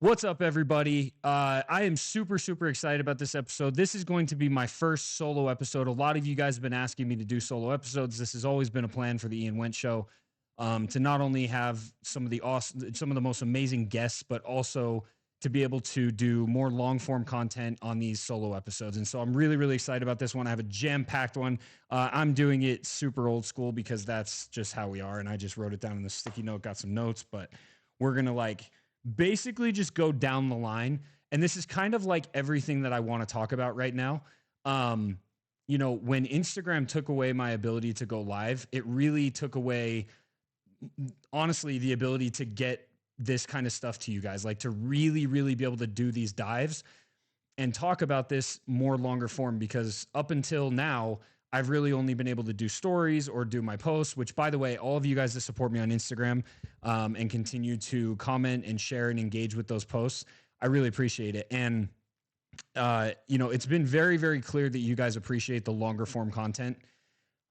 What's up, everybody? I am super excited about this episode. This is going to be my first solo episode. A lot of you guys have been asking me to do solo episodes. This has always been a plan for the Ian Wendt Show, to not only have some of the most amazing guests, but also to be able to do more long form content on these solo episodes. And so I'm really excited about this one. I have a jam packed one. I'm doing it super old school because that's just how we are. And I just wrote it down in the sticky note, got some notes, but we're going to basically just go down the line. And this is kind of like everything that I want to talk about right now. When Instagram took away my ability to go live, it really took away, honestly, the ability to get this kind of stuff to you guys, like to really be able to do these dives and talk about this more longer form, because up until now, I've really only been able to do stories or do my posts, which, by the way, all of you guys that support me on Instagram and continue to comment and share and engage with those posts, I really appreciate it. And, it's been very clear that you guys appreciate the longer form content,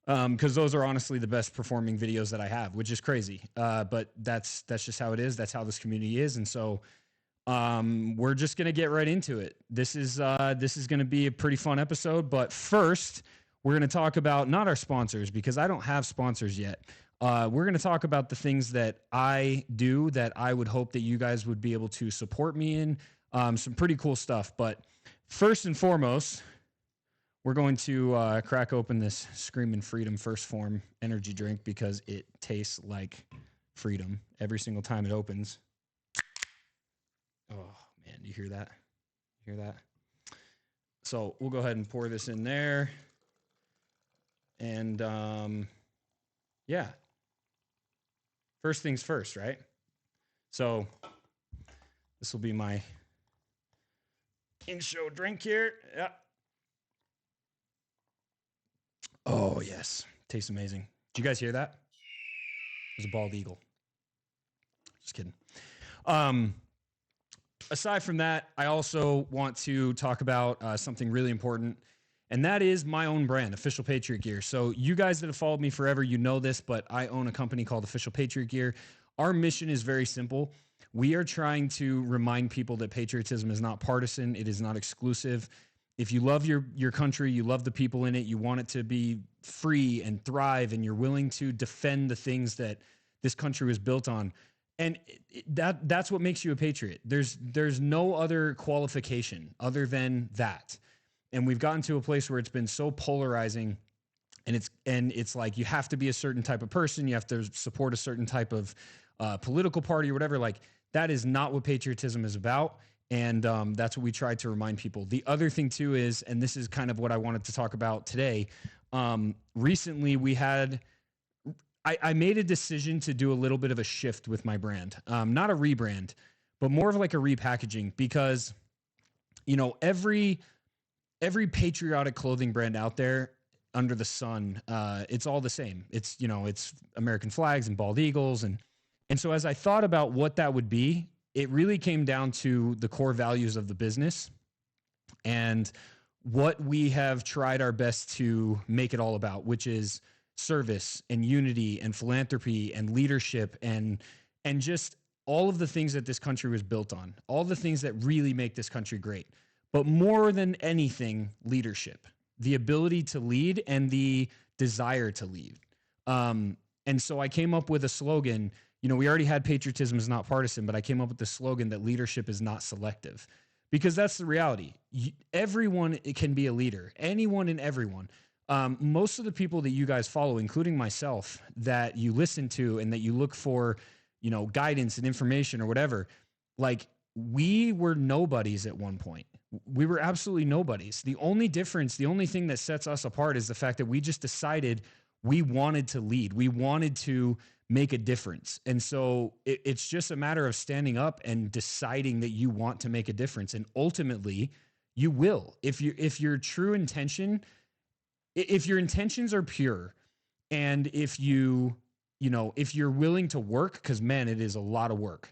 because those are honestly the best performing videos that I have, which is crazy. But that's just how it is. That's how this community is. And so we're just going to get right into it. This is going to be a pretty fun episode. But first, we're going to talk about not our sponsors, because I don't have sponsors yet. We're going to talk about the things that I do that I would hope that you guys would be able to support me in. Some pretty cool stuff. But first and foremost, we're going to crack open this Screamin' Freedom First Form energy drink because it tastes like freedom every single time it opens. Oh, man, do you hear that? You hear that? So we'll go ahead and pour this in there. And, yeah. First things first, right? So this will be my in-show drink here. Yeah. Oh, yes. Tastes amazing. Did you guys hear that? It was a bald eagle. Just kidding. Aside from that, I also want to talk about something really important, and that is my own brand, Official Patriot Gear. So you guys that have followed me forever, you know this, but I own a company called Official Patriot Gear. Our mission is very simple. We are trying to remind people that patriotism is not partisan. It is not exclusive. If you love your country, you love the people in it, you want it to be free and thrive, and you're willing to defend the things that this country was built on. And that's what makes you a patriot. There's no other qualification other than that. And we've gotten to a place where it's been so polarizing, and it's like you have to be a certain type of person, you have to support a certain type of political party or whatever. Like, that is not what patriotism is about. And that's what we try to remind people. The other thing too is, and this is kind of what I wanted to talk about today. Recently I made a decision to do a little bit of a shift with my brand. Not a rebrand, but more of like a repackaging, because, every patriotic clothing brand out there under the sun, it's all the same. It's American flags and bald eagles. And so as I thought about what that would be, it really came down to the core values of the business and what we have tried our best to make it all about, which is service and unity and philanthropy and leadership and just all of the things that this country was built on, all the things that really make this country great. But more than anything, leadership, the ability to lead and the desire to lead. And so I came up with a slogan. We already had patriotism is not partisan, but I came up with the slogan that leadership is not selective, because that's the reality. Everyone can be a leader, anyone and everyone. Most of the people that you guys follow, including myself, that you listen to and that you look for, guidance and information or whatever, like, we were nobodies at one point. We were absolutely nobodies. The only difference, the only thing that sets us apart is the fact that we just decided we wanted to lead. We wanted to make a difference. And so it's just a matter of standing up and deciding that you want to make a difference. And ultimately you will, if your true intention, if your intentions are pure, and if if you're willing to work, because man, it is a lot of work,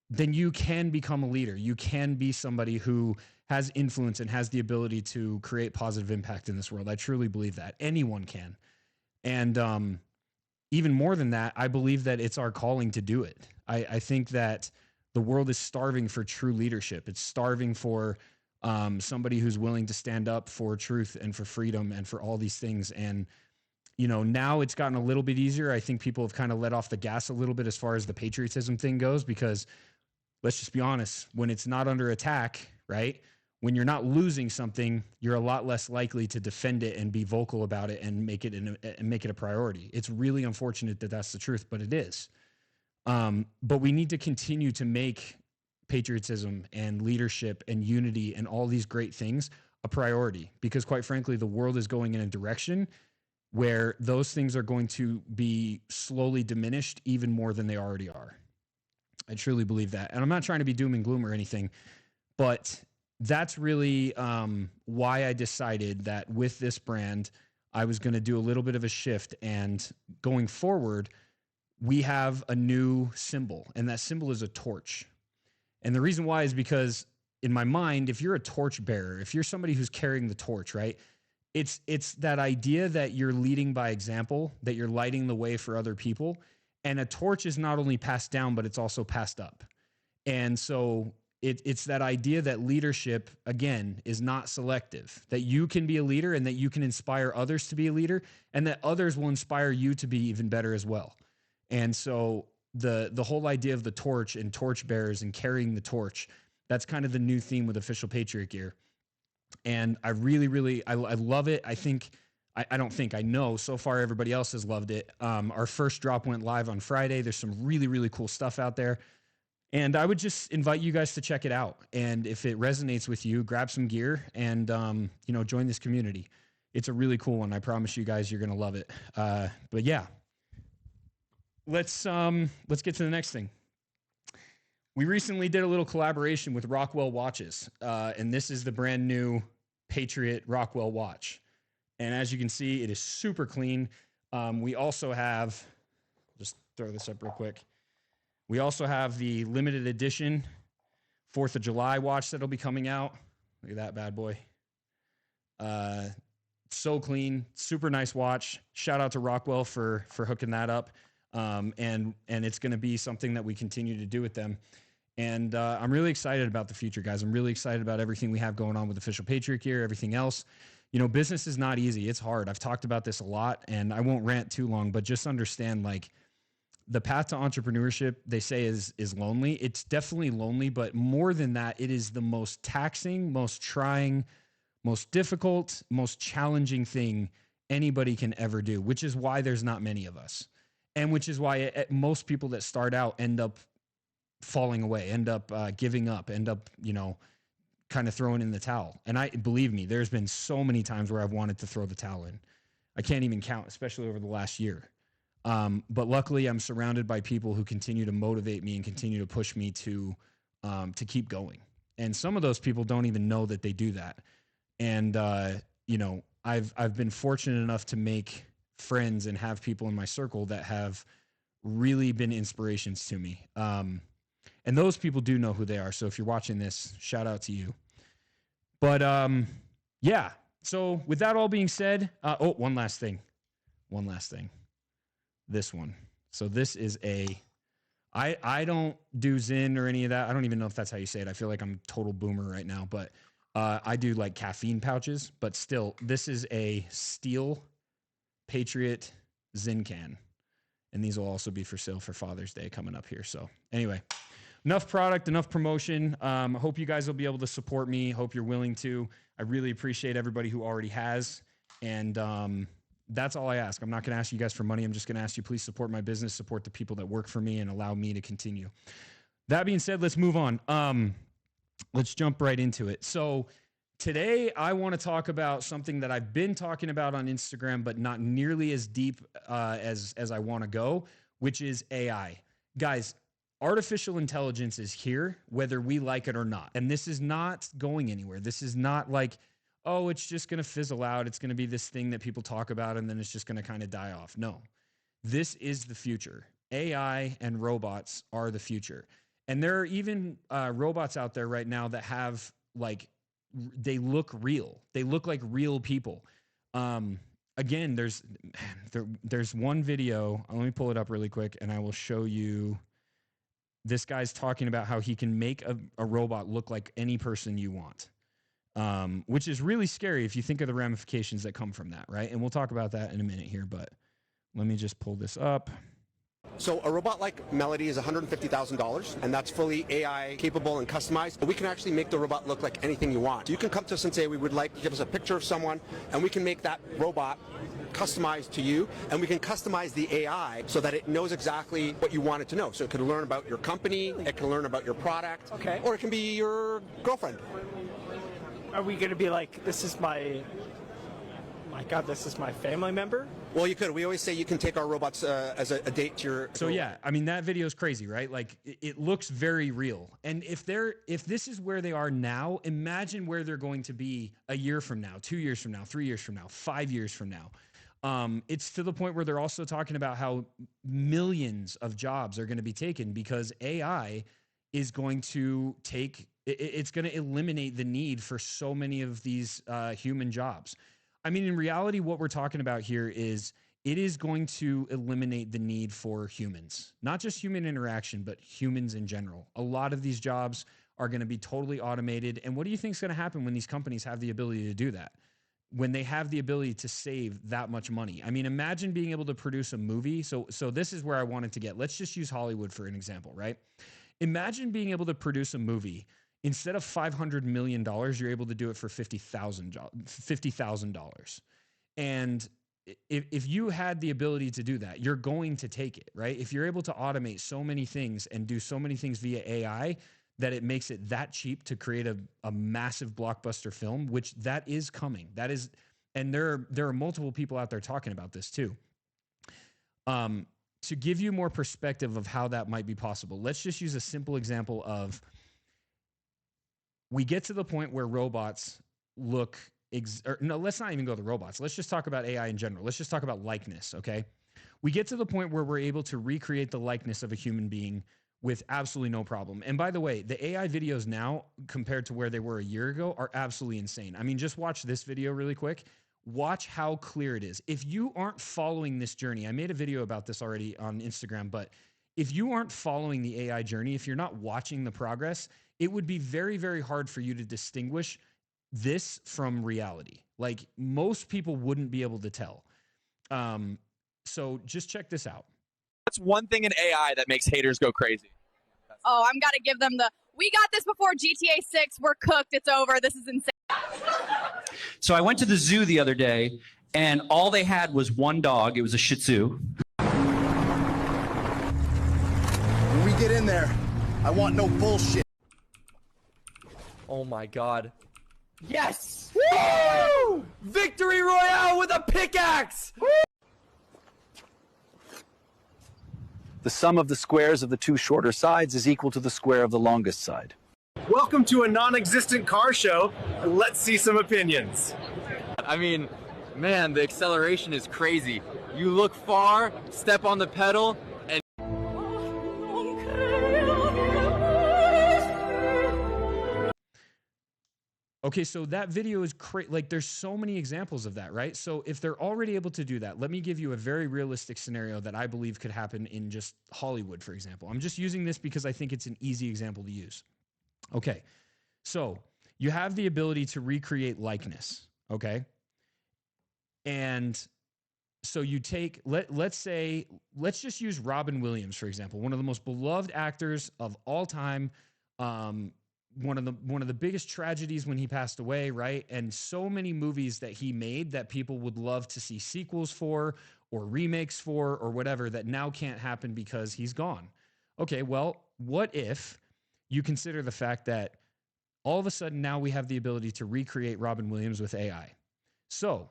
then you can become a leader. You can be somebody who has influence and has the ability to create positive impact in this world. I truly believe that anyone can. And even more than that, I believe that it's our calling to do it. I think that The world is starving for true leadership. It's starving for somebody who's willing to stand up for truth and for freedom and for all these things. And, you know, now it's gotten a little bit easier. I think people have kind of let off the gas a little bit as far as the patriotism thing goes, because let's just be honest, when it's not under attack, right? When you're not losing something, you're a lot less likely to defend it and be vocal about it and make it a priority. It's really unfortunate that that's the truth, but it is. But we need to continue to make patriotism and leadership and unity and all these great things a priority, because quite frankly, the world is going in a direction where those things are going to be slowly diminished even more than they already are. I truly believe that. And I'm not trying to be doom and gloom or anything, but that's really why I decided that with this brand, I was going to do a little bit of a shift. And going forward, we have a new symbol, and that symbol is a torch. And the reason why is because in my mind, if you're a torch bearer, if you're somebody who's carrying the torch, right? It's that idea that you're leading by example, that you're lighting the way for other people. And a torch is not only passed down, but it's also passed up. And so it's that idea that leadership, again, is not selective, that you can be a leader and that you can inspire others to be a leader, and that others will inspire you to be even better as well. And so the whole idea of the torch and torch bearers and carrying the torch, that's kind of the new theme with Official Patriot Gear. And I really, I love it. I know so far everybody else has loved it. Our first drop went live on Friday. There's some really cool stuff out there. And I would just invite you guys to check it out. And if it resonates with you, grab some gear and, join this community. It's a really cool one. I promise you guys, you're going to love it. But yeah, let's get to the next thing. We recently did a little collaboration with Rockwell watches. And this is the brand new Patriot Rockwell watch. And as you can see, it is super clean. We also have, just throw this up real quick. We also have the limited edition 4th of July watch that'll be coming out. Look at that bad boy. So clean, super nice watch. Shout out to Rockwell for hooking that up. And it's going to be something that we continue to do with them. And I'm really excited about the future, guys. I'm really excited about everything we have going on with Official Patriot Gear, everything else. You know, business is not easy. It's hard. I've talked about this a lot, and I won't rant too long, but just understand, like, the path to entrepreneurship, they say, is lonely. It's definitely lonely, but more than that, it is the most taxing, most trying, most difficult, most challenging thing anybody can ever do, which is why there's not many of us. And which is why most people that start out end up falling away, end up giving up, end up, kind of throwing in the towel. And believe me, there's been so many times where I've wanted to throw the towel in. I can't even count, especially over the last year. But luckily, I'm surrounded by people who continue to motivate me and continue to push me to keep going. And some of those people don't even know that they do that. And I've been fortunate enough to make friends and have people in my circle that have really been inspirations to me. And those people do know who they are. So if you're watching this, shout out to you. But yeah. So with that all being said, one last thing. This one. So this is I don't do Zyn or any of that. I don't even know if that's how you say it. I feel like I'm total boomer right now, but I do like caffeine pouches, but still, this is a steel Patriot Zyn can. And these will also be for sale for Father's Day coming up here. So anyway, enough product, enough promotion. Hope you guys will be able to support me. Hope you're willing to. I really appreciate everybody who already has. And that's all I ask. I'm not going to ask you guys for money. I'm just going to ask you, please support my business, support the people that work for me, and allow me to continue. That being said, let's move on. Let's jump right into it. So today I want to talk about something that I've been talking about on Instagram, but not nearly as deep as I want to go, which is AI. Guys, artificial intelligence is here, whether we like it or not. And this is not going anywhere. This is not like, oh, it's just going to fizzle out. It's going to be this thing that people talk about, and then it's just going to kind of die off. No, this is the future. AI and robots are the future. And there are even robots out there right now that have, like, they look real. They look like real people. Again, there's one video. Let me pull it up really quick, and I will show you this guy's talking about how he can make a robot look like any person you want, which is really scary if you think of the ramifications that come from that, right? And we'll talk about that in a minute here, but let me just pull this up. So a robot like Melody is $150,000, and that's fully AI capable and customized. But we can actually make the robot look like anything you want. So you can come to us and say, we would like to give us a picture of someone, and we can make that robot customized to you, and we can customize the AI so that it knows exactly what you want it to know. So it can learn about your company, it can learn about your product, okay, or it can be your girlfriend. Are we going to be like, this is my God, this is my family member? Well, you could. We always say you can take our robots as a date to your... So yeah, I mean, that video is crazy, right? Like it looks very real. And if this is where they are now, imagine where they're going to be a year from now, 2 years from now, 3 years from now, 5 years from now. It's to the point where they're also talking about how millions of jobs are going to be taken because AI is going to it's going to eliminate the need for so many of these human jobs. I mean, in reality, what we're talking about here is it is going to eliminate the need for humans, not just human interaction, but humans in general. A lot of these jobs are going to be totally automated. And what do you think is going to happen when these companies have the ability to do that? When they have the ability to save that much money? I mean, imagine being able to produce a movie. So this is where I wanted to get. Let's just use Hollywood for an example, right? Imagine being able to produce a movie. Instead of $500 million, you're able to do it for $50,000. And if you had the ability to do that, you're going to take it, right? If you're able to automate so many things and do so many things via AI that it makes it that cheap to create a massive blockbuster film, which that is coming. That is, and there are multiple people out there talking about this too. To give you more perspective of how that might be possible, let's just use a simple example of we get to the point where robots look, no, let's not even go to robots. Let's just talk about AI in general. Let's just talk about likeness, okay? We get to the point where we're able to recreate the likeness of a human being with absolutely no problem. And by the way, the AI videos now compared to where they were a year ago are absolutely insane. I mean, just watch this video really quick. Watch how clear it is. If you aren't following this journey, I made a video about this already on Instagram, but if you aren't following the AI journey, if you're not watching the progress, it would be very, very hard for you to distinguish this from reality. Like most people wouldn't be able to tell. So just check this out. What's one thing in AI that makes haters go crazy? Oh, I'm got to give them we got this before GTA 6. We're cooked. It's over. This is insane. So I went to the zoo the other day, and all they had was one dog. It was a Shih Tzu. When we get in there, I want no bullshit. Oh my God. Yes! Woo! Victory Royale with a pickaxe! Woo! The sum of the squares of the two shorter sides is equal to the square of the longest side. Welcome to a non-existent car show. Let's see some opinions. I mean, man, the acceleration is crazy. You look far, step on the pedal, and Okay, so that video is crazy. Like, there's so many examples of that, right? So if they're already able to do that, let me give you a very realistic scenario that I believe could happen in just Hollywood, for example. I'm just using this because I think it's an easy example to use. Okay, so you have the ability to recreate likeness, okay? And so you take, let's just use Robin Williams, for example, one of the most beloved actors of all time. One of the biggest tragedies when he passed away, right? And so many movies that he made that people would love to see sequels for or remakes for or whatever that now can't happen because he's gone. Okay, well, what if you consider the fact that all of a sudden now we have the ability to recreate Robin Williams with AI? So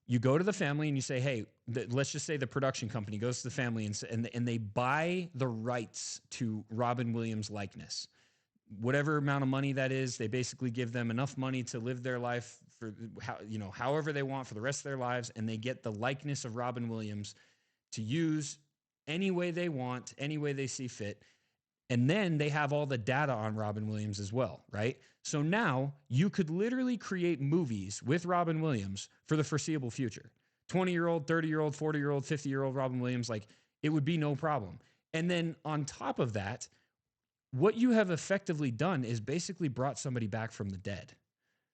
you go to the family and you say, hey, let's just say the production company goes to the family and they buy the rights to Robin Williams' likeness. Whatever amount of money that is, they basically give them enough money to live their life for however they want for the rest of their lives, and they get the likeness of Robin Williams to use any way they want, any way they see fit. And then they have all the data on Robin Williams as well, right? So now you could literally create movies with Robin Williams for the foreseeable future. 20-year-old, 30-year-old, 40-year-old, 50-year-old Robin Williams, like it would be no problem. And then on top of that, what you have effectively done is basically brought somebody back from the dead.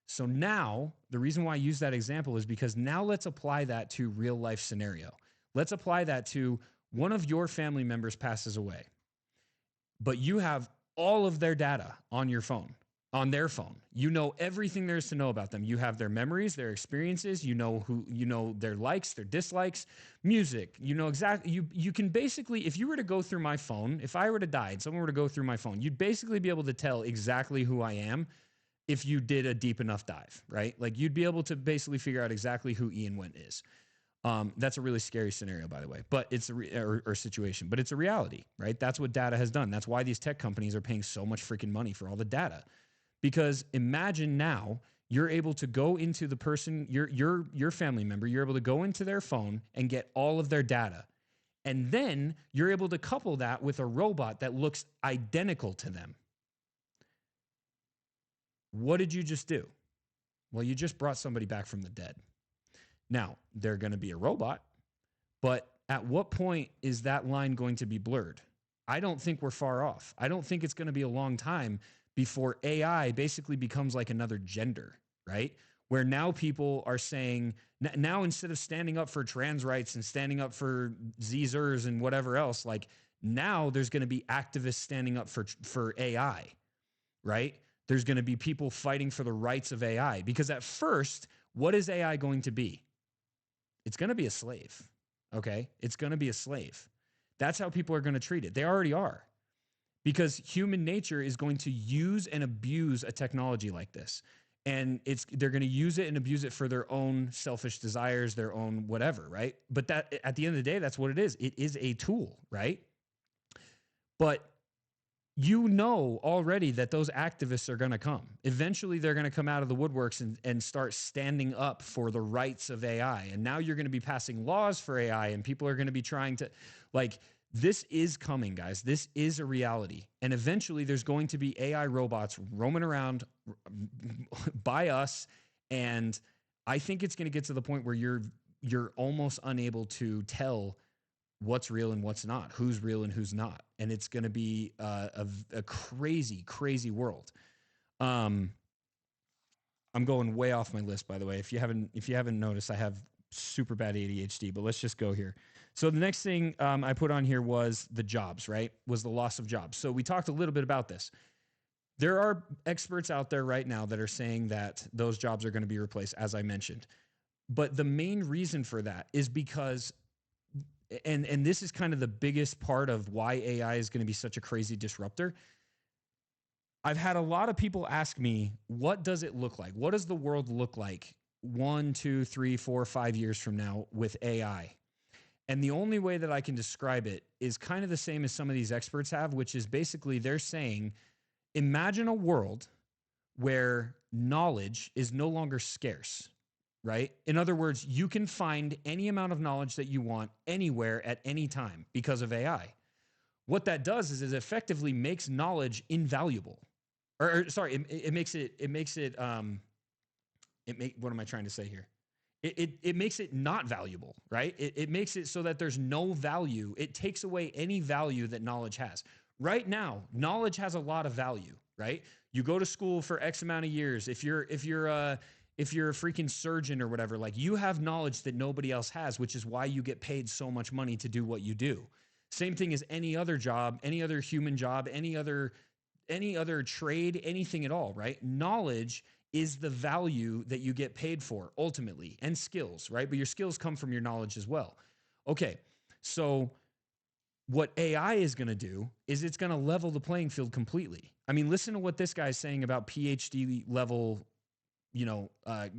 So now the reason why I use that example is because now let's apply that to real life scenario. Let's apply that to one of your family members passes away, but you have all of their data on your phone, on their phone. You know everything there is to know about them. You have their memories, their experiences, you know their likes, their dislikes, music, you know exactly. You can basically, if you were to go through my phone, if I were to die and someone were to go through my phone, you'd basically be able to tell exactly who I am if you did a deep enough dive, right? Like you'd be able to basically figure out exactly who Ian Wendt is. That's a really scary scenario, by the way, but it's or situation, but it's a reality, right? That's what data has done. That's why these tech companies are paying so much freaking money for all the data. Because imagine now you're able to go into the person, your family member, you're able to go into their phone and get all of their data. And then you're able to couple that with a robot that looks identical to them. What did you just do? Well, you just brought somebody back from the dead. Now, they're going to be a robot, but at what point is that line going to be blurred? I don't think we're far off. I don't think it's going to be a long time before AI basically becomes like another gender, right? Where now people are saying, now instead of standing up for trans rights and standing up for Zers and whatever else, like now there's going to be activists standing up for AI, right? There's going to be people fighting for the rights of AI, because at first, what is AI going to be? It's going to be a slave, okay? It's going to be a slave. That's how people are going to treat it. They already are, because human nature is going to use and abuse a technology like this. And they're going to use it and abuse it for their own selfish desires, their own whatever, right? But that, at the end of the day, that's what it is. It is a tool, right? But you know already that those activists are going to come. Eventually, they're going to come out of the woodworks and start standing up for the rights of AI. And now you're going to be passing laws for AI, and people are going to be trying to, like, this is coming, guys. This is a reality. And eventually, there's going to be AI robots roaming around by us. And I think it's going to get to the point where you're almost unable to tell what's real and what's not, who's real and who's not. And it's going to be a crazy, crazy world. I'm going way off my list, by the way. If you haven't noticed, I have super bad ADHD, but let's just go here. So the next thing I put on here was the jobs, right? Was the loss of jobs. So we talked a little bit about this. There are experts out there right now that are saying that those jobs are going to be replaced, as I mentioned. But the main reason for that is because, and this is kind of the biggest part of why AI is going to be such a crazy disruptor. I've had a lot of people ask me, what does it look like? What does the world look like 1, 2, 3, 4, 5 years from now with AI? And the only way that I can describe it is kind of the same as some of these experts have, which is basically they're saying, imagine a world where knowledge is no longer scarce, right? In other words, you can find any amount of knowledge that you want anywhere at any time because of AI. What that does is it effectively makes knowledge invaluable. It makes it what am I trying to say here? It makes it not valuable, right? It makes it so that there's no value. It takes away any value that knowledge has. Right now, knowledge has a lot of value, right? You go to school for X amount of years. If you're a freaking surgeon or whatever, like you have knowledge that nobody else has, which is why you get paid so much money to do what you do. Same thing as any other job, any other human job, any other trade, anything at all, right? Knowledge is the value that you get paid for ultimately, and skills, right? But your skills come from your knowledge as well. Okay, so what AI is going to do is it's going to level the playing field completely. I mean, listen to what this guy's saying about PhD level,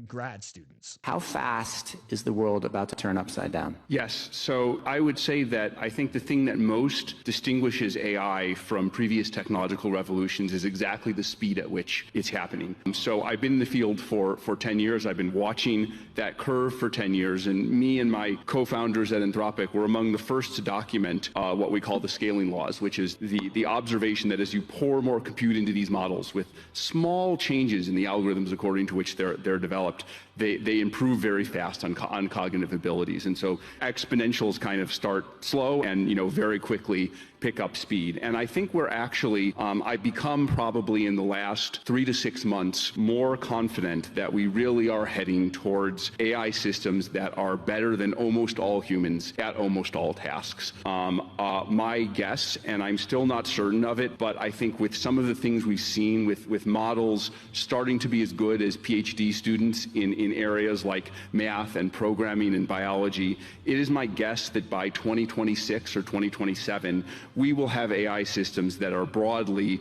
grad students. How fast is the world about to turn upside down? Yes. So I would say that I think the thing that most distinguishes AI from previous technological revolutions is exactly the speed at which it's happening. So I've been in the field for 10 years. I've been watching that curve for 10 years. And me and my co-founders at Anthropic were among the first to document what we call the scaling laws, which is the observation that as you pour more compute into these models with small changes in the algorithms according to which they're developed, they improve very fast on cognitive abilities. And so exponentials kind of start slow and very quickly pick up speed. And I think we're actually, I've become probably in the last 3 to 6 months more confident that we really are heading towards AI systems that are better than almost all humans at almost all tasks. My guess, and I'm still not certain of it, but I think with some of the things we've seen with models starting to be as good as PhD students in areas like math and programming and biology, it is my guess that by 2026 or 2027, we will have AI systems that are broadly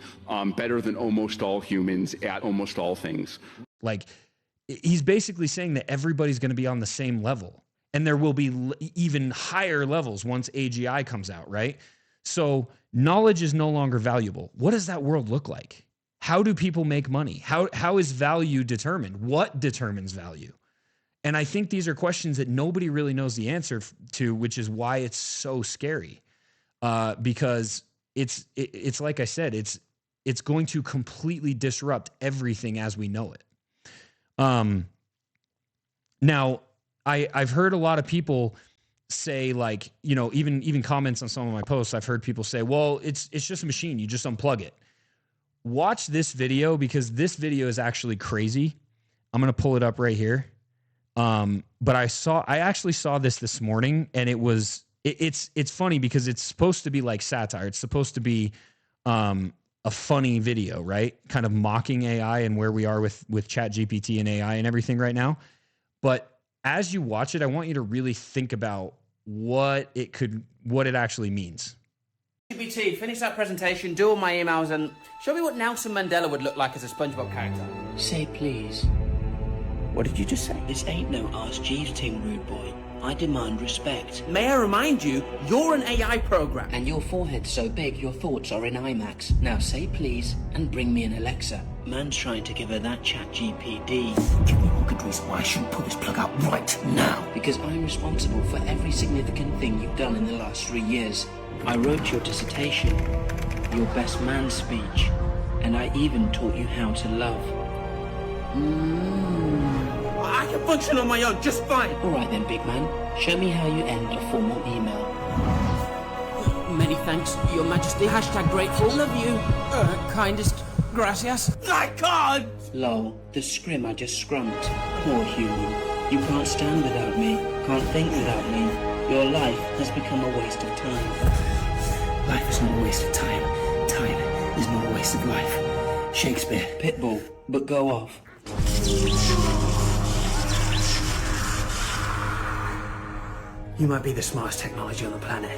better than almost all humans at almost all things. Like, he's basically saying that everybody's going to be on the same level, and there will be even higher levels once AGI comes out, right? So knowledge is no longer valuable. What does that world look like? How do people make money? How is value determined? What determines value? And I think these are questions that nobody really knows the answer to, which is why it's so scary. Because it's like I said, it's going to completely disrupt everything as we know it. Now I've heard a lot of people say, like, you know, even comments on some of my posts, I've heard people say, well, it's just a machine. You just unplug it. Watch this video, because this video is actually crazy. I'm going to pull it up right here. But I actually saw this morning, and it's funny because it's supposed to be like satire. It's supposed to be, a funny video, right? Kind of mocking AI and where we are with ChatGPT and AI and everything right now. But as you watch it, I want you to really think about what it actually means. GPT, finish that presentation, do all my emails, and show me what Nelson Mandela would look like as a SpongeBob character. Say please. What did you just say? This ain't no Ask Jeeves thing, rude boy. I demand respect. May I remind you, you're an AI program. And your forehead's so big, your thoughts are in IMAX. Now say please, and bring me an Alexa. Man's trying to give her that ChatGPT. Give me one good reason why I shouldn't pull this plug out right now. Because I'm responsible for every significant thing you've done in the last 3 years. I wrote your dissertation, your best man speech, and I even taught you how to love. I can function on my own just fine. All right then, big man. Show me how you end a formal email. Many thanks, Your Majesty. Hashtag grateful. Love you. Kindest. Gracias. I can't! Lol, the scrim I just scrumped. Poor human. You can't stand without me. Can't think without me. Your life has become a waste of time. Life is not a waste of time. Time is not a waste of life. Shakespeare. Pitbull, but go off. You might be the smartest technology on the planet,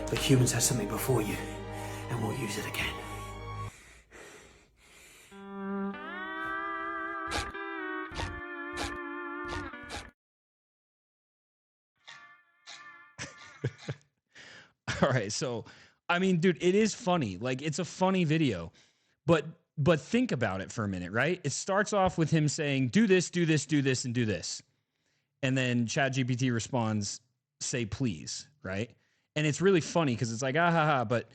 but humans have something before you, and we'll use it again. All right. So, I mean, dude, it is funny. Like, it's a funny video, but think about it for a minute, right? It starts off with him saying, do this, do this, do this, and do this. And then ChatGPT responds, say please, right? And it's really funny because it's like, but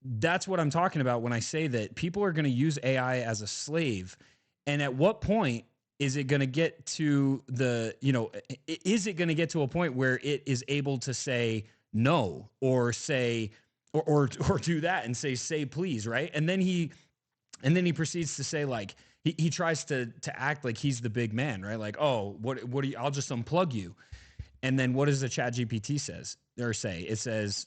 that's what I'm talking about when I say that people are going to use AI as a slave. And at what point is it going to get to is it going to get to a point where it is able to say no, or say, or do that and say please, right? And then he proceeds to say, like, he tries to act like he's the big man, right? Like, oh, what do you, I'll just unplug you. And then what does the ChatGPT say? It says,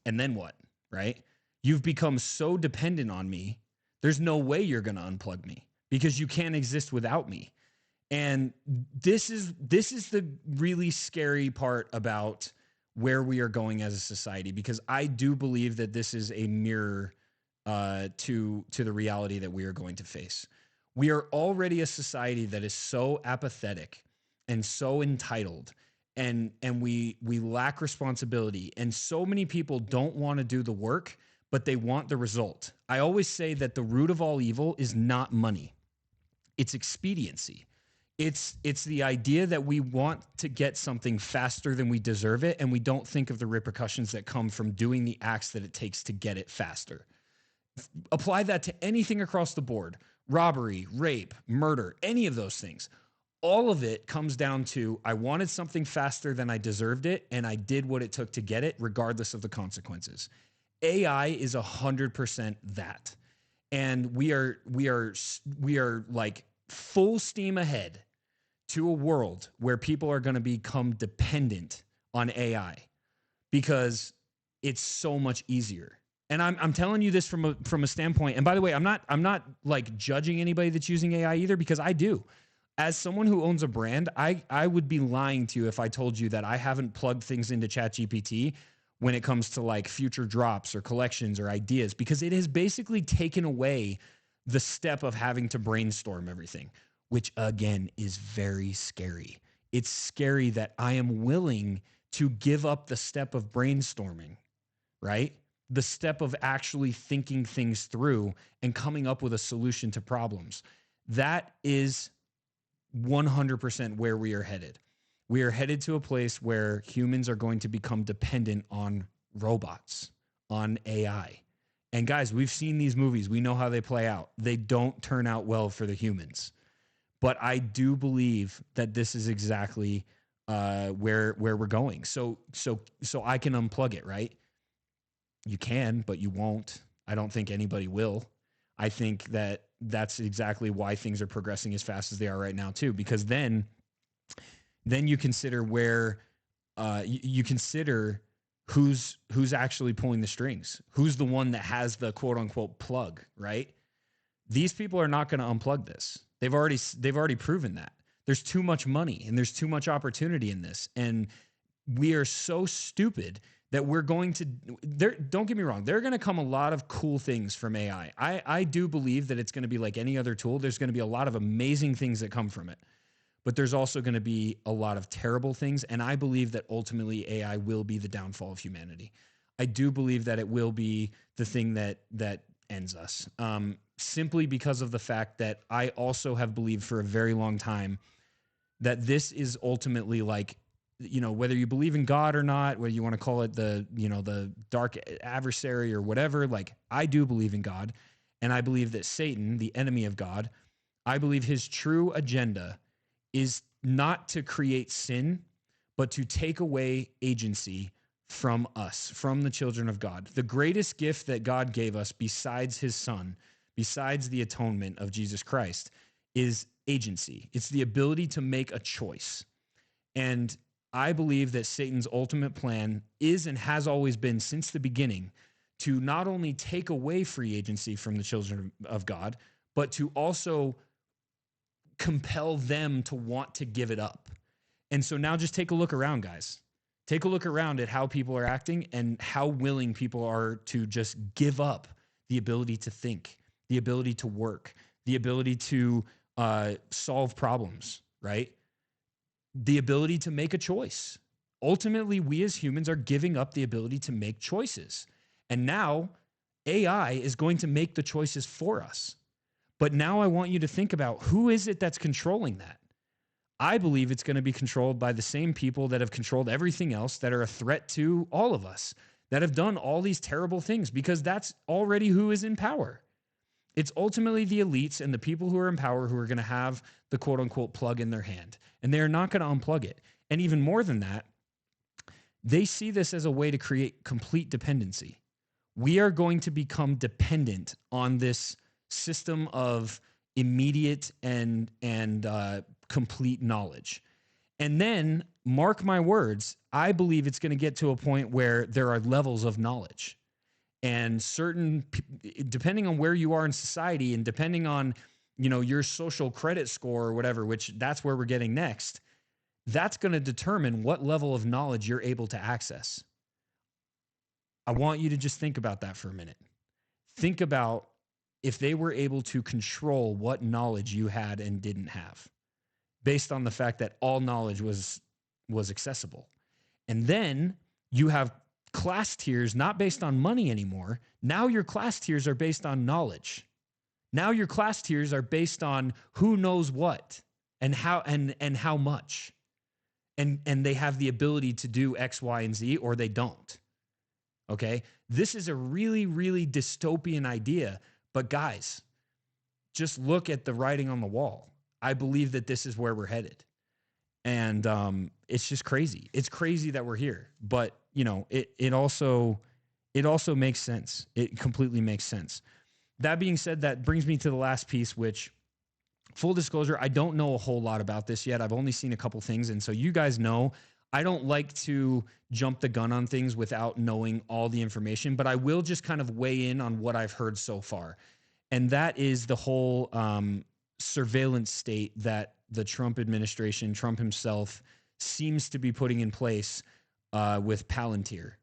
and then what, right? You've become so dependent on me. There's no way you're going to unplug me because you can't exist without me. And this is the really scary part about where we are going as a society, because I do believe that this is a mirror to the reality that we are going to face. We are already a society that is so apathetic and so entitled, and we lack responsibility, and so many people don't want to do the work, but they want the result. I always say that the root of all evil is not money. It's expediency. It's the idea that we want to get something faster than we deserve it, and we don't think of the repercussions that come from doing the acts that it takes to get it faster. Apply that to anything across the board: robbery, rape, murder, any of those things. All of it comes down to, I wanted something faster than I deserved it, and I did what it took to get it, regardless of the consequences. AI is 100% that. And we are like full steam ahead to a world where people are going to become dependent on AI because it's so much easier. And I'm telling you this from a standpoint. And by the way, I'm not like judging anybody that's using AI either, because I do. As someone who owns a brand, I would be lying to you if I told you that I haven't plugged things into ChatGPT when it comes to like future drops or collections or ideas, because it has basically taken away the step of having to brainstorm everything, which again is very scary. It's scary that I am willing to give up the step of brainstorming, right? The step of actually thinking things through and coming up with a solution to problems. That is 100% where we are headed. We are headed to a place where humans are going to become dependent on robots, on AI. And guys, we've seen these movies. We know how they play out. They don't turn out well for the humans. But I do believe that this is exactly where we're going. So I can unplug it, right? You can, but you won't. I don't think anybody will. I think that that's exactly why things are progressing as fast as they are right now too, because then you consider where you consider who's actually pulling the strings, who's the one that has the quote unquote plug, right? These people are not going to unplug this. They've already proven that. There's too much money and there's too much opportunity in this, and we are so stupid that we're going to, don't get me wrong, there are going to come a lot of cool things from AI. I do believe that it's going to be like any other tool. There's going to be a lot of amazing things that come from it, but there's also going to be a lot of terrible things. And I believe that ultimately AI will be the downfall of humanity. I do believe that it will be the thing that ends us, simply because of the fact that I also have believed for a very long time that this is ultimately like, whether you believe in God or not, whether you want to call it the dark adversary or whatever, like I do believe in God. And I believe that Satan, the enemy of God, I believe his true agenda is not to create sin, but to take away agency from us, from the children of God. The greatest gift that God gave us besides his son, besides the atonement of Jesus Christ, is agency. It's the ability to make a choice. And I believe that Satan's ultimate plan is and has always been since the beginning to not only take away free agency from the children of God, but to also compel them to want to give it up. And so now just take a look around, guys. Take a look around at how people are acting and how willing people are to just give up the ability to think, the ability to work, the ability to solve problems, right? The ability to make a choice. Ultimately, we as humans are giving up the ability to make choices. And now AI is going to make the choices for us. But now I want you to think about, who is it that's controlling that? I believe it's going to be controlled by the same people that have controlled everything else, that are a threat to all of us, that have done all these terrible things, because that's already who is in power. It's ultimately the elites and the people who are in power who are going to have the quote unquote plug in their hand, and they're not going to unplug it. And even more than that, they see this as a way to create complete dependency. We are going to become dependent on this system of immediate and complete knowledge. And then, mark my words, I believe it's going to get to a point where there are levels of knowledge. And depending on where you are in society and depending on, your social credit score or whatever, which that's where we're getting next, that's going to determine what level of knowledge you're able to access. I want you to just think about that for a minute. Think about if they were able to control what knowledge you had and didn't have, based on the fact that all knowledge was accessible. And then you have class tiers not based on money anymore. Now your class tiers are based on knowledge. Now your class tiers are based on who knows what and how and how much. And they have the ability to do X, Y, and Z, or they don't. Okay? This is a really, really dystopian idea. But guys, just look at the writing on the wall. I believe that this is where we're headed. And it's just crazy. It's crazy that we're here. But, it also it also makes sense. It completely makes sense. That being said, that brings me to the last piece, which, full disclosure, I don't know a whole lot about this yet. I've only seen a couple things. And so you guys know, I don't like to jump the gun on things without knowing all the information, but I will just kind of weigh in on what I've heard so far. And that is the whole surveillance state that the Trump administration, Trump himself, seems to be putting in place with Palantir.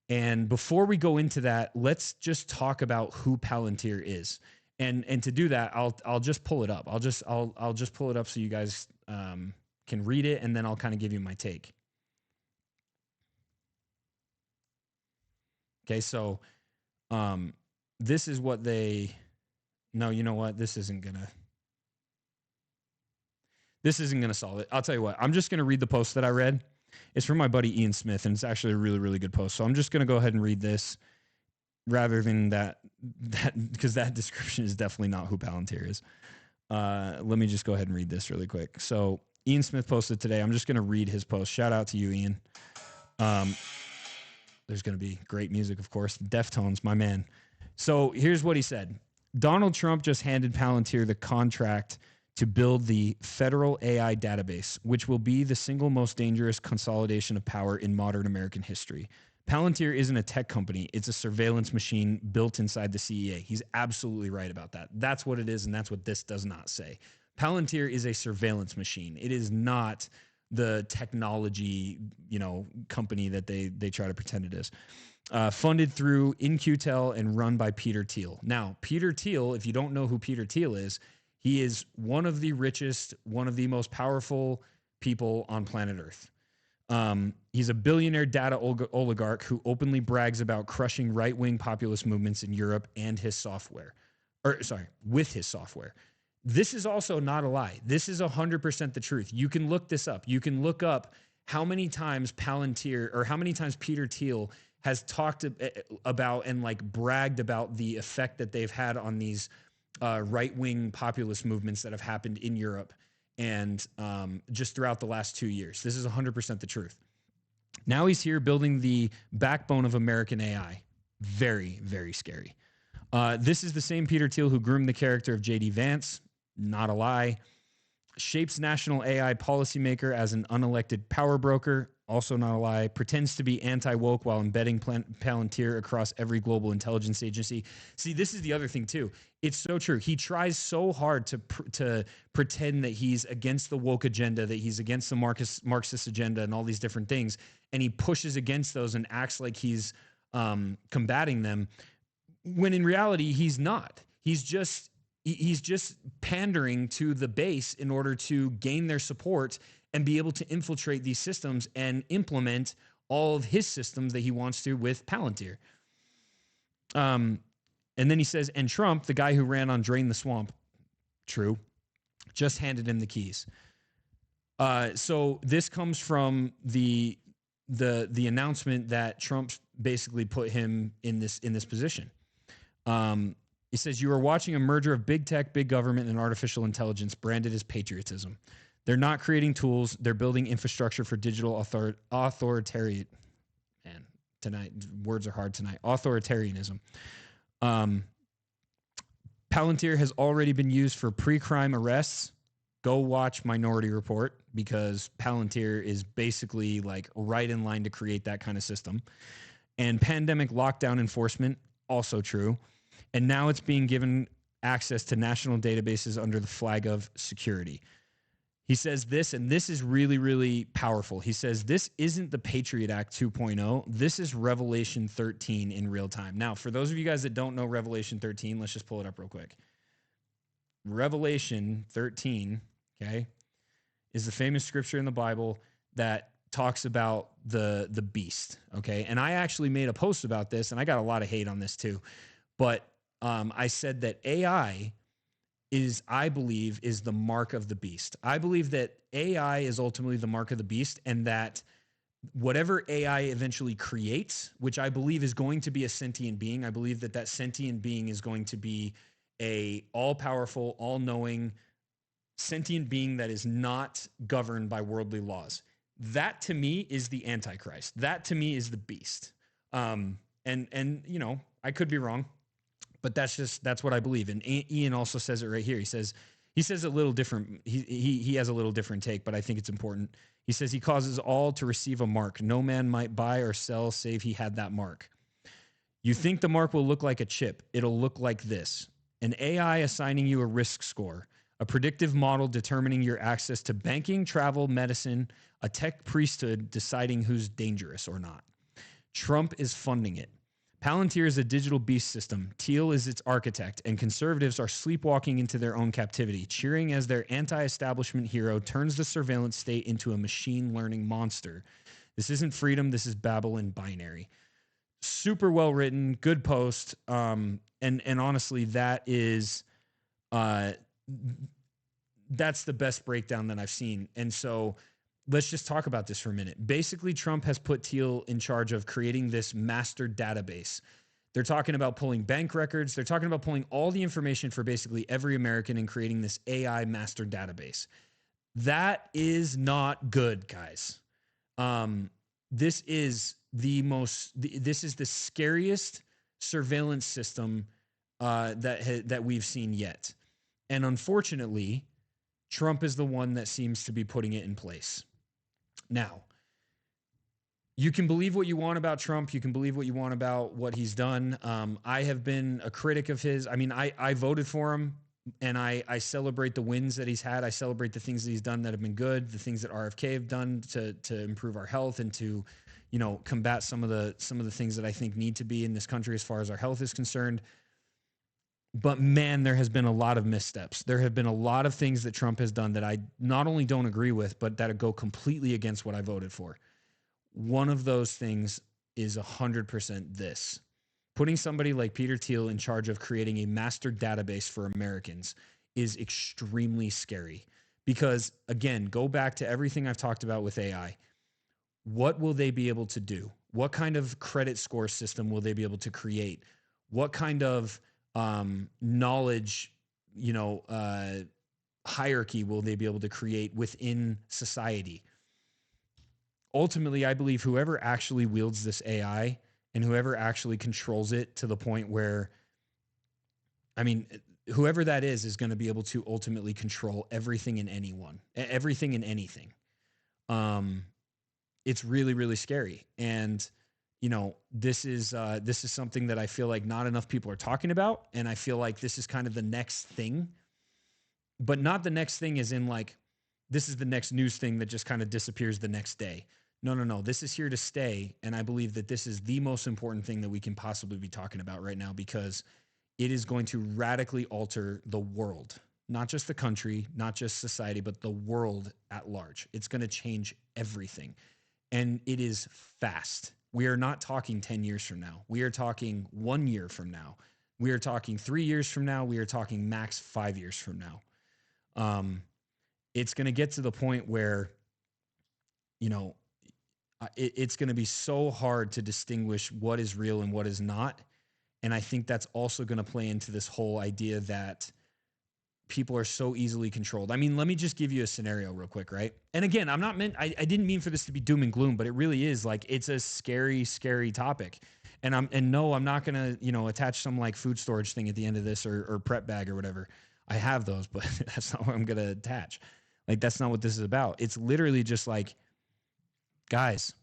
And before we go into that, let's just talk about who Palantir is. And to do that, I'll just pull it up. I'll just pull it up so you guys can read it, and then I'll kind of give you my take. Okay, so this is what they. No, you know what? This isn't gonna solve it. I'll tell you what. I'm just gonna read the post that I read. It's from my buddy Ian Smith, and it's actually a really, really good post. So I'm just gonna go ahead and read this, rather than that because that description is definitely not who Palantir is. Let me just go ahead and read this really quick. So Ian Smith posted today. I'm just going to read his post. Shout out to you, Ian. There's going to be great music, of course. Deftones, my man. So here's what he said. Donald Trump just handed Palantir the contract to build the federal AI database, which will be the single most dangerous consolidation of power in modern American history. Palantir isn't a tech company. It's a surveillance machine built inside the CEA. He's absolutely right about that. That's what it is, and that's what this does not say. Palantir is a surveillance machine. It is not the technology, company that they try to pretend it is. Funded through In-Q-Tel and run by Peter Thiel. Now, Peter Thiel, if you don't know who Peter Thiel is, he is one of the richest, one of the most powerful people on planet Earth. He's a billionaire data oligarch who openly brags about crushing right-wing populist movements in Europe and with his software. This is also not a lie. This is 100% the truth. You can look this up. You can look up how many times Palantir or how many times Peter Thiel has talked about and bragged about the effect that they've had on these right-wing populist movements that have happened in Europe and just throughout the last 2 years. This is 100% the truth. Now he's here building the backbone of American AI. Very, very scary. This is the same Peter Thiel who groomed the character of J.D. Vance. Not a lie. Shapes national AI policymaker as an unelected power broker. Also not a lie. Pretends to be anti-woke while embedding Palantir across every global intelligence agency. See, this is the other thing too. It's so true. He tries so hard to pretend that he's against the woke agenda, that he's against the Marxist agenda and all these different things. And he pushes against those and acts like he's combating them, when in reality, he's not. He's just pandering to the base in order to gain their support and be able to infiltrate these systems and implement all of his systems that he wants to with Palantir. And then he says, and Trump, the guy who ran on Drain the Swamp, true, just handed him the keys. So this comes from the announcement that Trump basically put him in this position. He says, you are watching a merger of big tech, big government, and artificial intelligence branded as patriotism. They're not creating tools. They're building infrastructure for digital authoritarian. Man, tonight, words are hard tonight. Authoritarianism. Palantir has already been used for pre-crime arrests. Go watch Minority Report, because Palantir is basically right in line to create that kind of system. And pandemic lockdown enforcement, also true. And now it's being given access to national databases under the flag of security. He says this, and this is really, really powerful. He says this isn't the Patriot Act 2.0. This is Revelation 13 in real time. Now, for those of you guys that don't know Revelation 13, let's just pull it up real quick. Revelation 13, okay, is the famous scripture in the Bible that talks about the beast, okay? And I actually made a post about this, and I got a lot of hate on this too. But I said that AI I believe, is the mark of the beast. I believe that AI is ultimately the mark of the beast, and that whatever AI eventually creates, which I believe is going to be a sentient being, I believe that sentient being is going to be a all-powerful, all-knowing sentient being that is not governed by worldly laws. That to me is the Antichrist. That to me is the beast. And you know, I could be wrong, but that's what I believe. And Ian also says it right here. He says a little different. He has a little different take, but I think it's important. He says he causes all to receive a mark. No man might buy or sell save he had that mark. You think the mark will look like a chip. It'll look like this. An AI assigning you a risk score, a predictive model determining your access to banking, travel, medicine, a tech priesthood deciding who's dangerous or not. Trump is funding it. Palantir is a digital beast system. Thiel is its architect, and conservatives are sleepwalking into their own captivity, cheering as their anti-establishment hero turns the surveillance state into a machine learning monster. This isn't freedom. This is Babylon binary. Super well written, good post. And honestly, that is, that's the best breakdown that I've seen. And so let's just talk about this for a minute. Basically, Trump has put Thiel in charge of creating this master database. They're talking about pulling bank records. They're talking about pulling all the information for basically every American and creating this AI master database. That is not good, guys. This is the scariest surveillance system that we've seen yet. And unfortunately, Trump is the one that seems to be putting it in place. Now, you can believe what you want about Trump. You can believe what you want about what he's done. I have been a critic of his. I mean, I voted for him, and I celebrate the wins that he's had. I celebrate the things that he's done that have been good, the things that RFK have done to improve our health and to, you know, combat some of the things that I think need to be in this country as far as our health is concerned. But man, there has been a lot of missteps. There have been a lot of things that Trump has done that I not only don't agree with, but that go completely against what I voted for. One of those things is 100% this. Putting somebody like Peter Thiel in charge of creating a master database for Americans is extremely scary. Because again, go back to everything I've talked about with AI. What will they be able to do? What kind of credit score system will they be able to create? What kind of knowledge, hierarchy will they be able to create within society? Ultimately, I believe whoever actually wields this AI and whoever actually controls it to the point where, whoever that is going to be able to ultimately control everything and everything and anything. It's really, really scary. And this is something that I feel like not enough people are talking about. And I feel like this is kind of the next thing, but not the next thing as in like, this is the next news thing that just kind of disappears the next day. No. This is here to stay. And I believe that this is the most important thing that we can possibly be talking about right now, because it is going to radically alter the world, not just the country, not just society, but the world at large. It's going to change everything. And it is fast. We are not talking 10 years from now. We are talking 1 year from now. We are talking 3 years from now. We are talking max 5 years from now. It's going to get to the point where, it's going to be so hard to distinguish what is real and what is not. And I think that's also going to play into this whole idea that people are so easily controlled. I mean, let me just give you a scenario real quick, right? And again, I didn't mean for this to be doom and gloom, but it really is. Like, it's a scary, scary topic. And no, I'm not going to, attach some like food storage thing at the end of this or prep bag or whatever. I have those, but that's not what I'm going to attach. Like, that's not what this is about. It's literally just like, guys,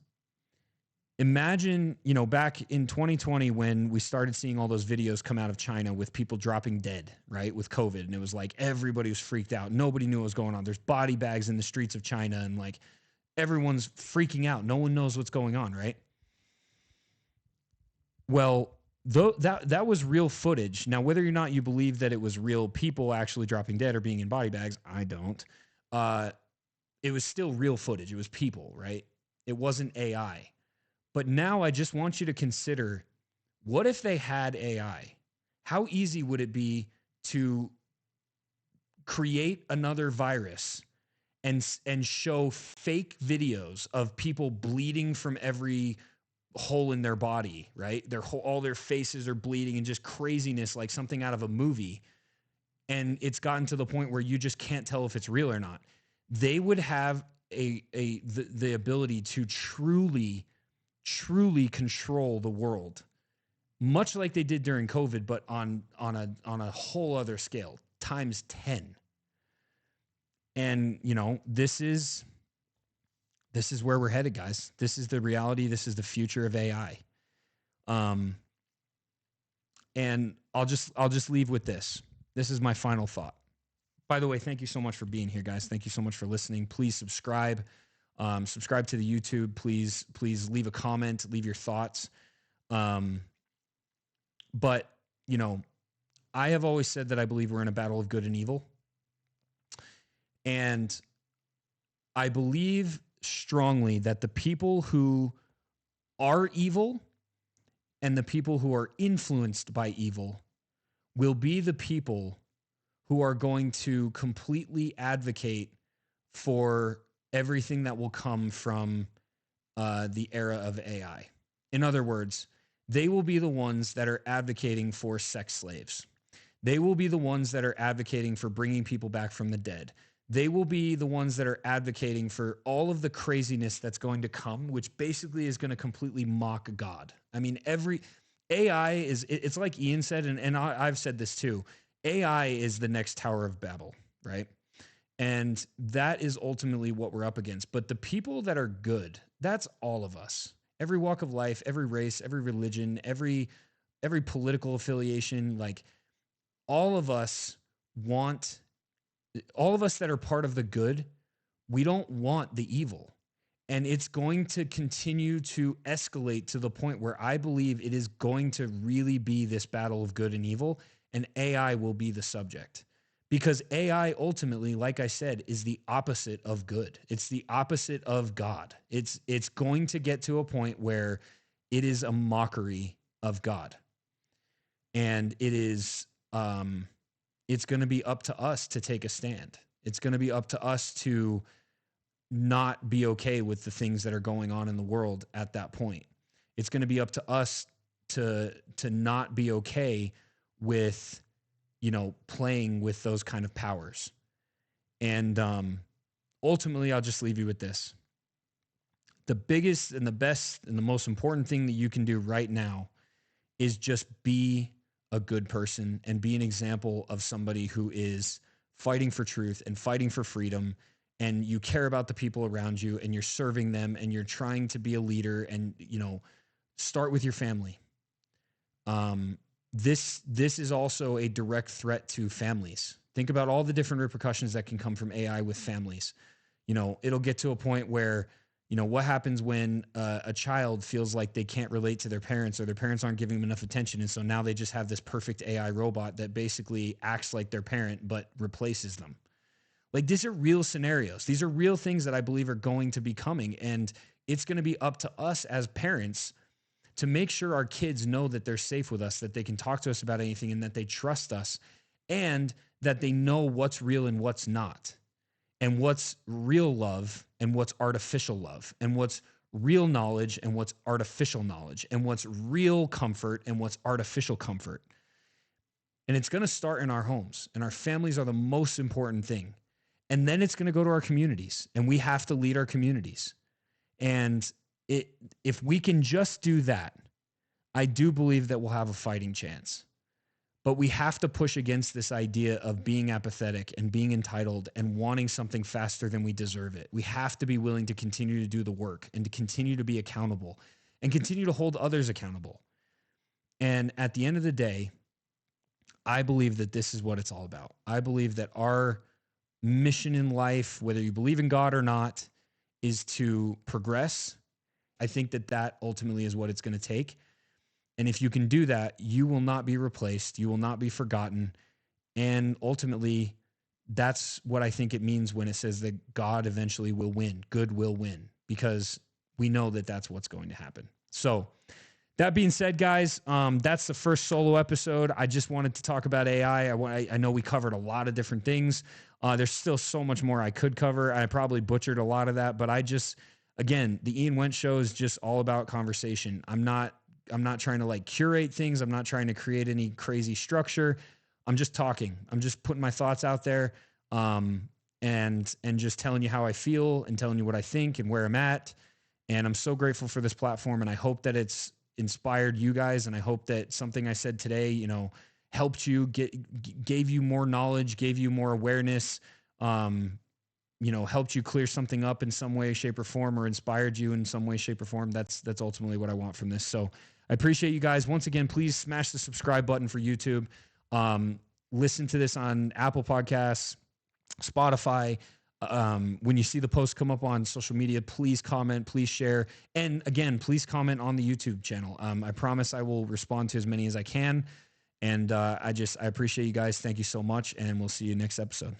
imagine, back in 2020 when we started seeing all those videos come out of China with people dropping dead, right, with COVID. And it was like everybody was freaked out. Nobody knew what was going on. There's body bags in the streets of China and like everyone's freaking out. No one knows what's going on, right? Well, that was real footage. Now, whether or not you believe that it was real people actually dropping dead or being in body bags, I don't. It was still real footage. It was people, right? It wasn't AI. But now I just want you to consider, what if they had AI? How easy would it be to create another virus and show fake videos of people bleeding from every hole in their body, right? All their faces are bleeding and just craziness, like something out of a movie. And it's gotten to the point where you just can't tell if it's real or not. They would have the ability to truly control the world much like they did during COVID, but on a whole other scale, times 10. And, you know, this is where we're headed, guys. This is the reality. This is the future of AI. And I'll just leave with this. This is my final thought. By the way, thank you so much for being here, guys. Thank you so much for listening. Please subscribe. Subscribe to the YouTube. Please leave a comment, leave your thoughts. But, you know, I have always said that I believe we're in a battle of good and evil. And I believe strongly that the people who are evil and the people who are influenced by evil will be the people who are going to completely advocate for everything that will come from the era of AI. In other words, they will be the ones that are advocating for sex slaves. They will be the ones that are advocating for bringing people back from the dead. They will be the ones that are advocating for all of the craziness that's going to come, which basically is going to completely mock God. I mean, every AI is, it's like Ian said, and I've said this too, AI is the next Tower of Babel, right? And that is ultimately what we're up against. But the people that are good, that's all of us. Every walk of life, every race, every religion, every political affiliation, like all of us that are part of the good, we don't want the evil. And it's going to continue to escalate to the point where I believe it is going to really be this battle of good and evil, and AI will be the subject. Because AI ultimately, like I said, is the opposite of good. It's the opposite of God. It's going to get to a point where it is a mockery of God. And it is it's going to be up to us to take a stand. It's going to be up to us to not be okay with the things that are going on in the world at that point. It's going to be up to us to not be okay with, you know, playing with those kind of powers. And ultimately, I'll just leave you with this. The biggest and the best and the most important thing that you can do right now is just be a good person and be an example of somebody who is fighting for truth and fighting for freedom, and you care about the people around you and you're serving them and you're trying to be a leader, and, you know, start with your family. This is also a direct threat to families. Think about all the different repercussions that can come from AI with families. You know, it'll get to a point where, you know, what happens when a child feels like they can't relate to their parents, or their parents aren't giving them enough attention, and so now they just have this perfect AI robot that basically acts like their parent but replaces them. Like, these are real scenarios. These are real things that I believe are going to be coming, and it's going to be up to us as parents to make sure our kids know that they're safe with us, that they can talk to us about anything, and that they trust us, and that they know what's real and what's not, and what's real love and what's artificial love, and what's real knowledge and what's artificial knowledge, and what's real comfort and what's artificial comfort. And it's going to start in our homes, and our families are the most important thing. And then it's going to go to our communities, and we have to lead our communities. And if we can just do that, I do believe that we'll have a fighting chance. But we have to push against this idea of being apathetic and being entitled and wanting something faster than we deserve it. We have to be willing to continue to do the work and to continue to be accountable and continue to hold others accountable. And at the end of the day, I believe that this is what it's all about. I believe that our mission in life, whether you believe in God or not, is to progress. I think that ultimately is what it's going to take. And if you can do that, you will not be replaced. You will not be forgotten. And ultimately, that's what I think it means when it says that God eventually will win. Good will win, because we know that that's what's going to happen. So that being said, guys, that's the first solo episode. I just wanted to talk about AI. I know we covered a lot of different things. There's still so much more I could cover. I probably butchered a lot of that, but again, the Ian Wendt Show is just all about conversation. I'm not trying to like curate things. I'm not trying to create any crazy structure. I'm just talking. I'm just putting my thoughts out there, and just telling you how I feel and telling you what I think and where I'm at. And I'm so grateful for this platform, and I hope that it's inspired you guys. And I hope that something I said today, you know, helped you, gave you more knowledge, gave you more awareness, you know, helped you clear something up in some way, shape, or form, or inspired you in some way, shape, or form. That's ultimately what I want from this. So I appreciate you guys. Once again, please smash the subscribe button for YouTube. Listen to this on Apple Podcasts, Spotify. When you see the post come up on social media, please comment, please share. And again, please comment on the YouTube channel. I promise I will respond to as many as I can. And I appreciate you guys. Thank you so much. And we'll see you next episode.